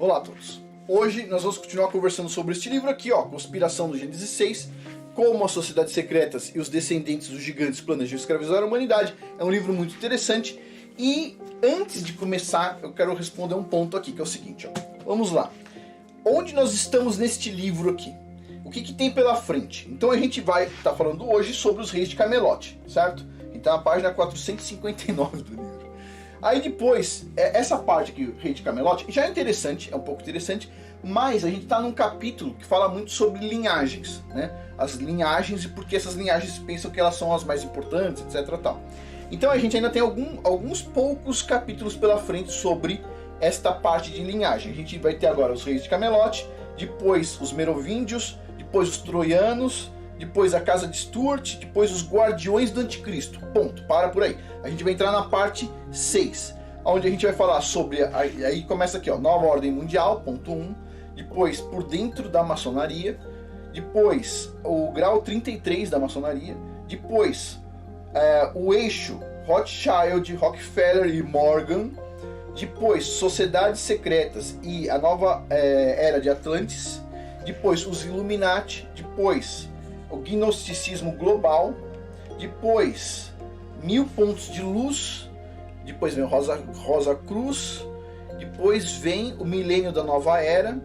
Olá a todos. Hoje nós vamos continuar conversando sobre este livro aqui, ó, Conspiração do Gênesis 6, como as sociedades secretas e os descendentes dos gigantes planejam escravizar a humanidade. É um livro muito interessante e antes de começar eu quero responder um ponto aqui, que é o seguinte, ó. Vamos lá. Onde nós estamos neste livro aqui? O que tem pela frente? Então a gente vai estar falando hoje sobre os reis de Camelot, certo? Então na página 459 do livro. Aí depois, essa parte aqui, o rei de Camelot, já é interessante, é um pouco interessante, mas a gente está num capítulo que fala muito sobre linhagens, né? As linhagens e por que essas linhagens pensam que elas são as mais importantes, etc. Tal. Então a gente ainda tem alguns poucos capítulos pela frente sobre esta parte de linhagem. A gente vai ter agora os reis de Camelot, depois os merovíndios, depois os troianos, depois a casa de Stuart, depois os guardiões do anticristo. Ponto, para por aí. A gente vai entrar na parte 6, onde a gente vai falar sobre, aí começa aqui, ó, nova ordem mundial, ponto 1, depois por dentro da maçonaria, depois o grau 33 da maçonaria, depois o eixo Rothschild, Rockefeller e Morgan, depois sociedades secretas e a nova era de Atlantis, depois os Illuminati, depois o gnosticismo global, depois 1000 pontos de luz, depois vem o Rosa Cruz, depois vem o milênio da nova era,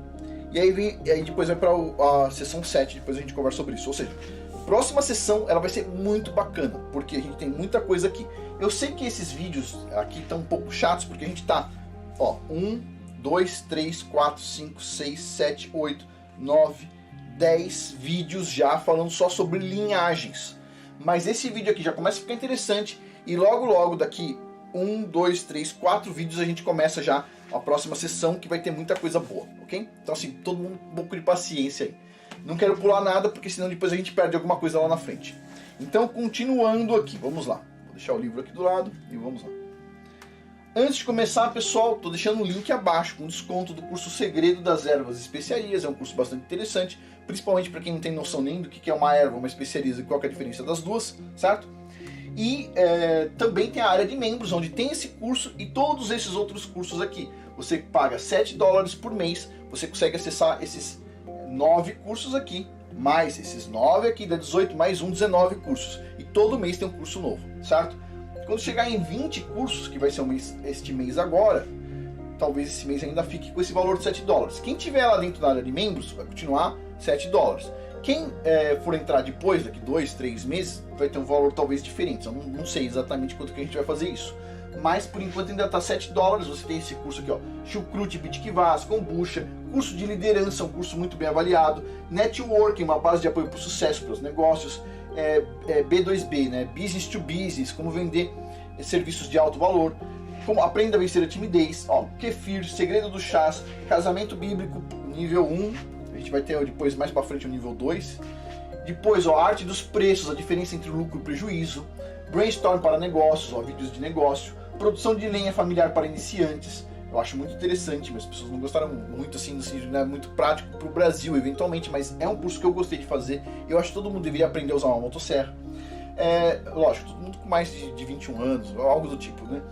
e aí depois vai para a sessão 7, depois a gente conversa sobre isso. Ou seja, a próxima sessão ela vai ser muito bacana, porque a gente tem muita coisa aqui. Eu sei que esses vídeos aqui estão um pouco chatos, porque a gente tá, ó, 1, 2, 3, 4, 5, 6, 7, 8, 9, 10 vídeos já falando só sobre linhagens. Mas esse vídeo aqui já começa a ficar interessante e logo daqui 1, 2, 3, 4 vídeos a gente começa já a próxima sessão, que vai ter muita coisa boa, ok? Então assim, todo mundo um pouco de paciência aí. Não quero pular nada, porque senão depois a gente perde alguma coisa lá na frente. Então continuando aqui, vamos lá. Vou deixar o livro aqui do lado e vamos lá. Antes de começar, pessoal, estou deixando um link abaixo com desconto do curso Segredo das Ervas e Especiarias. É um curso bastante interessante, principalmente para quem não tem noção nem do que é uma erva, uma especiaria e qual é a diferença das duas, certo? E também tem a área de membros, onde tem esse curso e todos esses outros cursos aqui. Você paga $7 por mês, você consegue acessar esses 9 cursos aqui, mais esses 9 aqui, dá 18, mais 19 cursos. E todo mês tem um curso novo, certo? Quando chegar em 20 cursos, que vai ser este mês agora, talvez esse mês ainda fique com esse valor de $7. Quem tiver lá dentro da área de membros, vai continuar $7. Quem for entrar depois, daqui 2, 3 meses, vai ter um valor talvez diferente. Eu não sei exatamente quanto que a gente vai fazer isso. Mas por enquanto ainda está $7. Você tem esse curso aqui, ó, Chucrute, Bitkivas, Kombucha, curso de liderança, um curso muito bem avaliado, Networking, uma base de apoio para o sucesso, para os negócios, B2B, né, Business to Business, como vender serviços de alto valor, como aprenda a vencer a timidez, ó, Kefir, Segredo dos Chás, Casamento Bíblico, nível 1, a gente vai ter depois mais para frente o nível 2, depois, ó, Arte dos Preços, a diferença entre lucro e prejuízo, Brainstorm para negócios, ó, vídeos de negócio, Produção de lenha familiar para iniciantes. Eu acho muito interessante, mas as pessoas não gostaram muito, assim, não é muito prático para o Brasil, eventualmente, mas é um curso que eu gostei de fazer. Eu acho que todo mundo deveria aprender a usar uma motosserra. Lógico, todo mundo com mais de 21 anos, algo do tipo, né?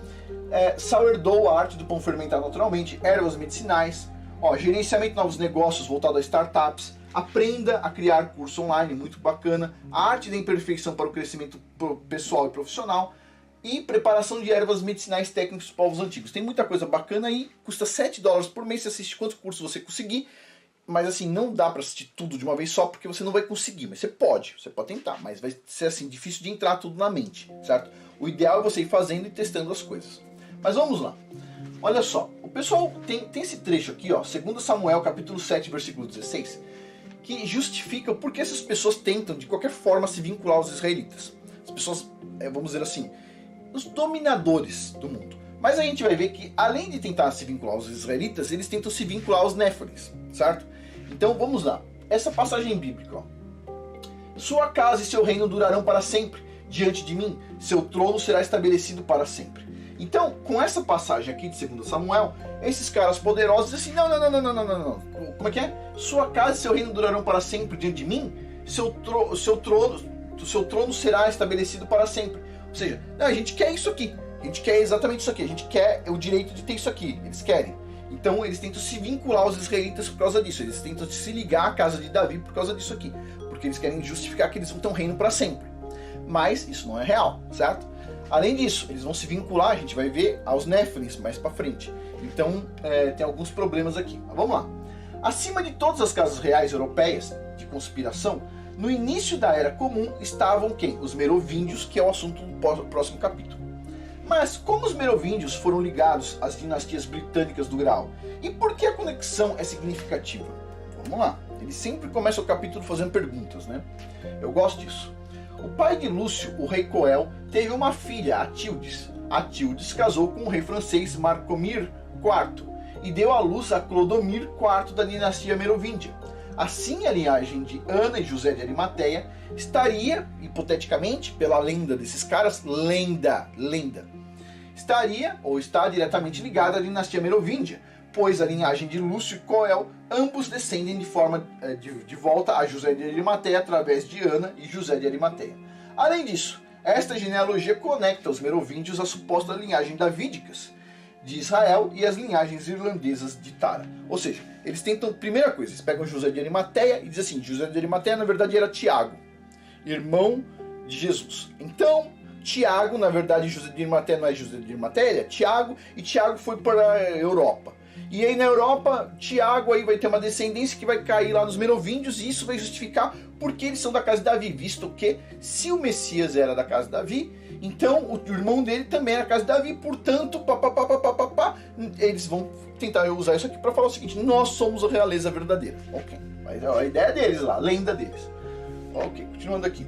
Sourdough, a arte do pão fermentar naturalmente, ervas medicinais, ó, gerenciamento de novos negócios voltado a startups, aprenda a criar curso online, muito bacana, a arte da imperfeição para o crescimento pessoal e profissional, e preparação de ervas medicinais técnicos dos povos antigos. Tem muita coisa bacana aí, custa $7 por mês, você assiste quantos cursos você conseguir, mas assim, não dá para assistir tudo de uma vez só, porque você não vai conseguir, mas você pode tentar, mas vai ser assim, difícil de entrar tudo na mente, certo? O ideal é você ir fazendo e testando as coisas. Mas vamos lá. Olha só, o pessoal tem esse trecho aqui, ó, 2 Samuel, capítulo 7, versículo 16, que justifica por que essas pessoas tentam, de qualquer forma, se vincular aos israelitas. As pessoas, vamos dizer assim, os dominadores do mundo. Mas a gente vai ver que, além de tentar se vincular aos israelitas, eles tentam se vincular aos néfilins, certo? Então vamos lá. Essa passagem bíblica, ó. Sua casa e seu reino durarão para sempre. Diante de mim, seu trono será estabelecido para sempre. Então, com essa passagem aqui de 2 Samuel, esses caras poderosos dizem assim, não. Como é que é? Sua casa e seu reino durarão para sempre diante de mim? Seu trono será estabelecido para sempre. Ou seja, não, a gente quer isso aqui. A gente quer exatamente isso aqui. A gente quer o direito de ter isso aqui. Eles querem. Então eles tentam se vincular aos israelitas por causa disso, eles tentam se ligar à casa de Davi por causa disso aqui, porque eles querem justificar que eles vão ter um reino para sempre. Mas isso não é real, certo? Além disso, eles vão se vincular, a gente vai ver, aos Néfilins mais para frente. Então tem alguns problemas aqui. Mas vamos lá. Acima de todas as casas reais europeias de conspiração, no início da Era Comum estavam quem? Os Merovíngios, que é o assunto do próximo capítulo. Mas como os Merovíngios foram ligados às dinastias britânicas do Graal? E por que a conexão é significativa? Vamos lá. Ele sempre começa o capítulo fazendo perguntas, né? Eu gosto disso. O pai de Lúcio, o rei Coel, teve uma filha, Atildes. Atildes casou com o rei francês Marcomir IV e deu à luz a Clodomir IV da dinastia Merovíngia. Assim, a linhagem de Ana e José de Arimateia estaria, hipoteticamente, pela lenda desses caras, lenda, estaria ou está diretamente ligada à dinastia Merovíngia, pois a linhagem de Lúcio e Coel, ambos descendem de forma de volta a José de Arimateia através de Ana e José de Arimateia. Além disso, esta genealogia conecta os Merovíngios à suposta linhagem davídicas de Israel e as linhagens irlandesas de Tara. Ou seja, eles tentam, primeira coisa, eles pegam José de Arimateia e dizem assim, José de Arimateia na verdade era Tiago, irmão de Jesus. Então, Tiago, na verdade, José de Arimateia não é José de Arimateia, é Tiago, e Tiago foi para a Europa. E aí na Europa, Tiago aí vai ter uma descendência que vai cair lá nos Merovíngios, e isso vai justificar porque eles são da casa de Davi, visto que se o Messias era da casa de Davi, então o irmão dele também era da casa de Davi, portanto, eles vão tentar usar isso aqui para falar o seguinte, nós somos a realeza verdadeira. Ok, mas é a ideia deles lá, a lenda deles. Ok, continuando aqui.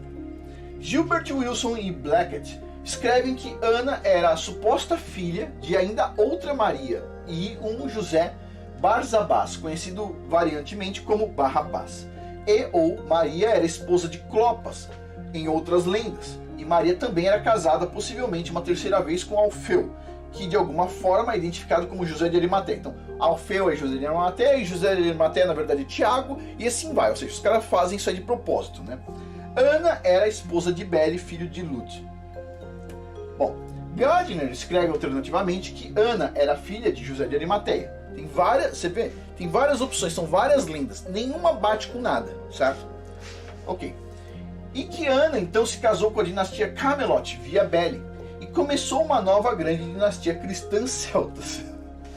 Gilbert Wilson e Blackett escrevem que Ana era a suposta filha de ainda outra Maria e um José Barzabás, conhecido variantemente como Barrabás. E ou Maria era esposa de Clopas, em outras lendas. E Maria também era casada, possivelmente uma terceira vez, com Alfeu, que de alguma forma é identificado como José de Arimateia. Então, Alfeu é José de Arimateia, e José de Arimateia, na verdade, é Tiago, e assim vai. Ou seja, os caras fazem isso aí de propósito, né? Ana era a esposa de Beli, filho de Lud. Bom, Gardner escreve alternativamente que Ana era filha de José de Arimateia. Tem várias, você vê? Tem várias opções, são várias lendas. Nenhuma bate com nada, certo? Ok. E que Ana então se casou com a dinastia Camelot via Beli e começou uma nova grande dinastia cristã celta.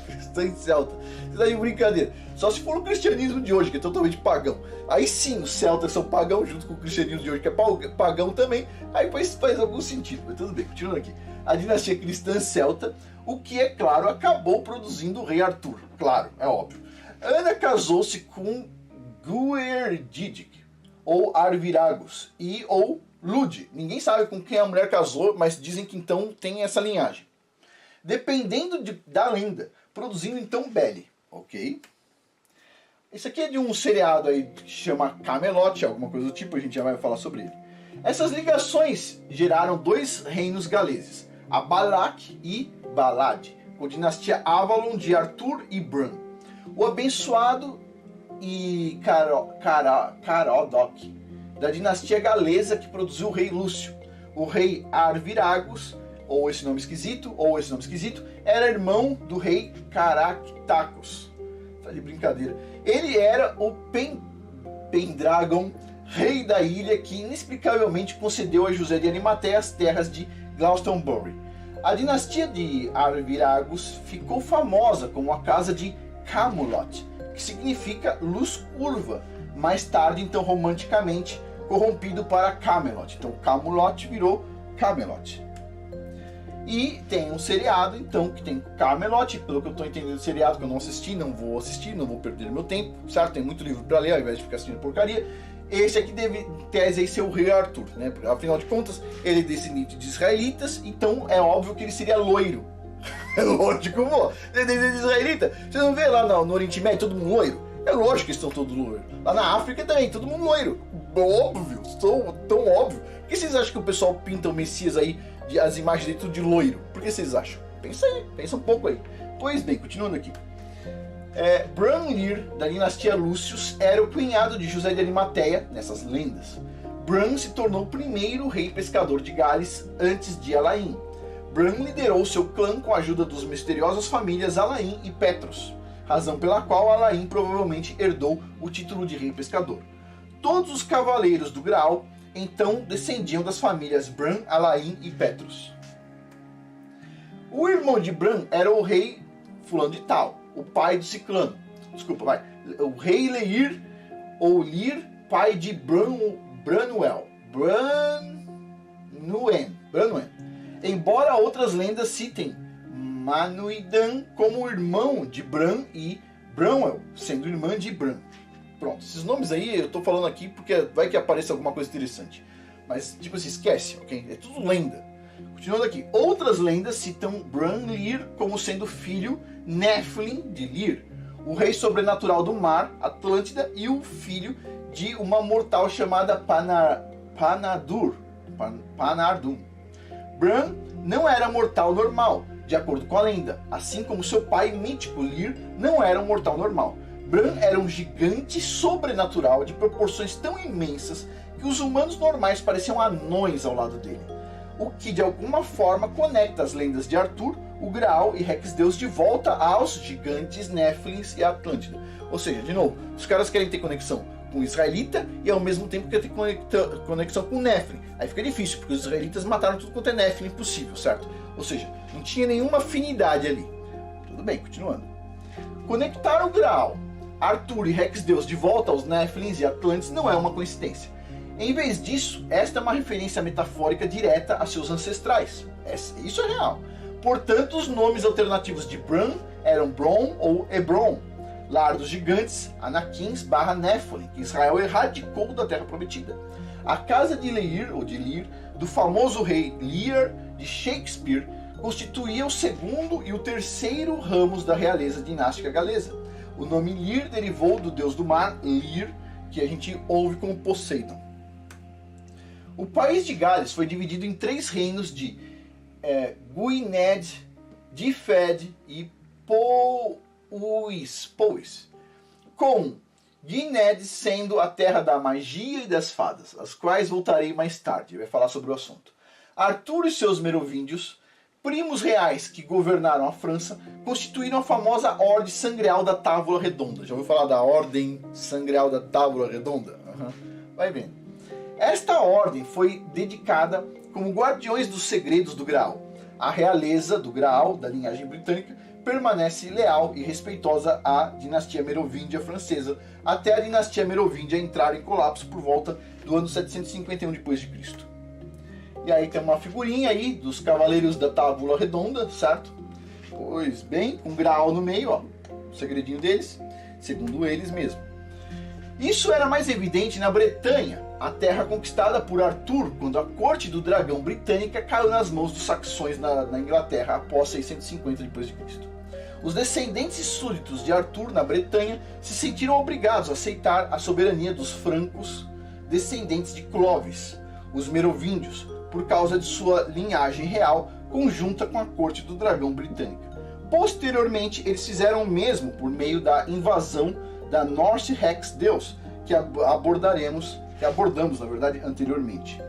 Cristã celta. Isso daí é brincadeira. Só se for o cristianismo de hoje, que é totalmente pagão. Aí sim, os celtas são pagãos junto com o cristianismo de hoje, que é pagão também. Aí faz algum sentido, mas tudo bem, continuando aqui. A dinastia cristã celta, o que, é claro, acabou produzindo o rei Arthur. Claro, é óbvio. Ana casou-se com Guerdidic, ou Arviragos, e ou Lud. Ninguém sabe com quem a mulher casou, mas dizem que então tem essa linhagem. Dependendo da lenda, produzindo então Beli, ok? Esse aqui é de um seriado aí que chama Camelot, alguma coisa do tipo, a gente já vai falar sobre ele. Essas ligações geraram dois reinos galeses, a Balak e Balad, com a dinastia Avalon de Arthur e Bran. O abençoado e Carodoc, da dinastia galesa que produziu o rei Lúcio. O rei Arviragos, ou esse nome esquisito, era irmão do rei Caractacus. Tá de brincadeira. Ele era o Pendragon, rei da ilha, que inexplicavelmente concedeu a José de Arimateia as terras de Glastonbury. A dinastia de Arviragos ficou famosa como a casa de Camelot, que significa luz curva, mais tarde, então, romanticamente corrompido para Camelot. Então, Camelot virou Camelot. E tem um seriado, então, que tem Camelot, pelo que eu estou entendendo do seriado, que eu não assisti, não vou assistir, não vou perder meu tempo, certo? Tem muito livro para ler, ao invés de ficar assistindo porcaria. Esse aqui deve, em tese, aí ser o rei Arthur, né? Afinal de contas, ele é descendente de israelitas, então é óbvio que ele seria loiro. É lógico, pô. Descendente de israelita. Você não vê lá no Oriente Médio todo mundo loiro? É lógico que estão todos loiros. Lá na África também, todo mundo loiro. Óbvio, tão óbvio. Por que vocês acham que o pessoal pinta o Messias aí, as imagens dele tudo de loiro? Por que vocês acham? Pensa aí, pensa um pouco aí. Pois bem, continuando aqui. Branlir, da dinastia Lúcius, era o cunhado de José de Arimateia, nessas lendas. Bran se tornou o primeiro rei pescador de Gales antes de Alain. Bran liderou seu clã com a ajuda dos misteriosos famílias Alain e Petros. razão pela qual Alain provavelmente herdou o título de rei pescador. Todos os cavaleiros do Graal então descendiam das famílias Bran, Alain e Petrus. O irmão de Bran era o rei fulano de tal, o pai do ciclano. O rei Leir, ou Lir, pai de Branwen. Embora outras lendas citem Manuidan como irmão de Bran e Branwen, sendo irmã de Bran. Pronto, esses nomes aí eu tô falando aqui porque vai que apareça alguma coisa interessante. Mas, tipo assim, esquece, ok? É tudo lenda. Continuando aqui, outras lendas citam Bran Lir como sendo filho Nephilim de Lir, o rei sobrenatural do mar, Atlântida, e o filho de uma mortal chamada Panardun. Bran não era mortal normal, de acordo com a lenda, assim como seu pai mítico Lir não era um mortal normal. Bran era um gigante sobrenatural de proporções tão imensas que os humanos normais pareciam anões ao lado dele, o que de alguma forma conecta as lendas de Arthur, o Graal e Rex Deus de volta aos gigantes Néfilins e Atlântida. Ou seja, de novo, os caras querem ter conexão com o israelita e ao mesmo tempo querem ter conexão com o Néfilin. Aí fica difícil, porque os israelitas mataram tudo quanto é Néfilin possível, certo? Ou seja, não tinha nenhuma afinidade ali. Tudo bem, continuando. Conectar o Graal, Arthur e Rex Deus de volta aos Néfilins e Atlantes não é uma coincidência. Em vez disso, esta é uma referência metafórica direta a seus ancestrais. Isso é real. Portanto, os nomes alternativos de Bran eram Bron ou Hebron, lar dos gigantes, Anakins / Nephilim, que Israel erradicou da Terra Prometida. A casa de Leir, ou de Lir, do famoso rei Lear de Shakespeare, constituía o segundo e o terceiro ramos da realeza dinástica galesa. O nome Lir derivou do deus do mar, Lir, que a gente ouve como Poseidon. O país de Gales foi dividido em 3 reinos de Gwynedd, Dyfed e Powys, com Gwynedd sendo a terra da magia e das fadas, as quais voltarei mais tarde, vai falar sobre o assunto. Arthur e seus merovíndios, primos reais que governaram a França, constituíram a famosa Ordem Sangreal da Távola Redonda. Já ouviu falar da Ordem Sangreal da Távola Redonda? Vai vendo. Esta ordem foi dedicada como guardiões dos segredos do Graal. A realeza do Graal, da linhagem britânica, permanece leal e respeitosa à dinastia merovíndia francesa, até a dinastia merovíndia entrar em colapso por volta do ano 751 d.C. E aí tem uma figurinha aí dos Cavaleiros da Távola Redonda, certo? Pois bem, com Graal no meio, ó, o segredinho deles, segundo eles mesmo. Isso era mais evidente na Bretanha, a terra conquistada por Arthur quando a corte do dragão britânica caiu nas mãos dos saxões na Inglaterra após 650 d.C. Os descendentes súditos de Arthur na Bretanha se sentiram obrigados a aceitar a soberania dos francos, descendentes de Clovis, os merovíndios, por causa de sua linhagem real conjunta com a corte do dragão britânica. Posteriormente, eles fizeram o mesmo por meio da invasão da Norse Rex Deus, que abordamos, na verdade, anteriormente.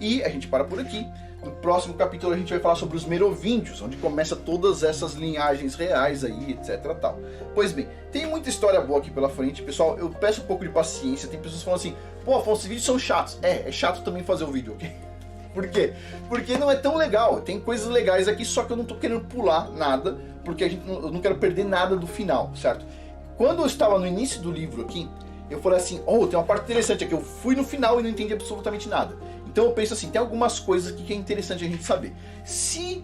E a gente para por aqui. No próximo capítulo a gente vai falar sobre os merovíndios, onde começa todas essas linhagens reais aí, etc. tal. Pois bem, tem muita história boa aqui pela frente, pessoal. Eu peço um pouco de paciência. Tem pessoas que falam assim: pô, Afonso, esses vídeos são chatos. É chato também fazer o vídeo, ok? Por quê? Porque não é tão legal. Tem coisas legais aqui, só que eu não tô querendo pular nada, porque eu não quero perder nada do final, certo? Quando eu estava no início do livro aqui, eu falei assim: oh, tem uma parte interessante aqui. Eu fui no final e não entendi absolutamente nada. Então eu penso assim, tem algumas coisas aqui que é interessante a gente saber. Se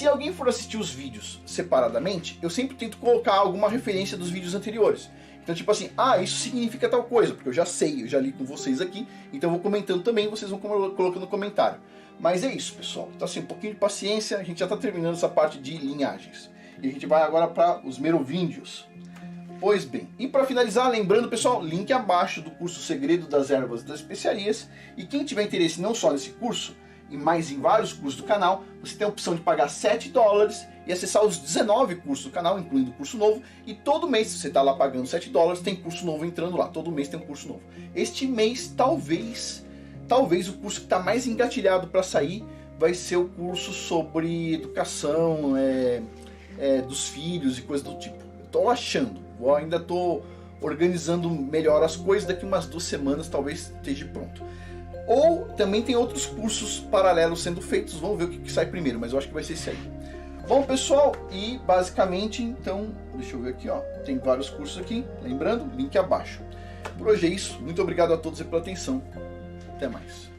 alguém for assistir os vídeos separadamente, eu sempre tento colocar alguma referência dos vídeos anteriores. Então tipo assim, isso significa tal coisa, porque eu já sei, eu já li com vocês aqui, então eu vou comentando também, vocês vão colocando no comentário. Mas é isso, pessoal. Então assim, um pouquinho de paciência, a gente já está terminando essa parte de linhagens. E a gente vai agora para os merovíndios. Pois bem, e para finalizar, lembrando, pessoal, link abaixo do curso Segredo das Ervas e das Especiarias. E quem tiver interesse não só nesse curso, e mais em vários cursos do canal, você tem a opção de pagar $7 e acessar os 19 cursos do canal, incluindo o curso novo. E todo mês, se você está lá pagando $7, tem curso novo entrando lá. Todo mês tem um curso novo. Este mês, talvez o curso que está mais engatilhado para sair vai ser o curso sobre educação dos filhos e coisas do tipo. tô achando. Ainda tô organizando melhor as coisas, daqui umas 2 semanas talvez esteja pronto. Ou também tem outros cursos paralelos sendo feitos, vamos ver o que sai primeiro, mas eu acho que vai ser esse aí. Bom, pessoal, e basicamente, então, deixa eu ver aqui, ó, tem vários cursos aqui, lembrando, link abaixo. Por hoje é isso, muito obrigado a todos pela atenção, até mais.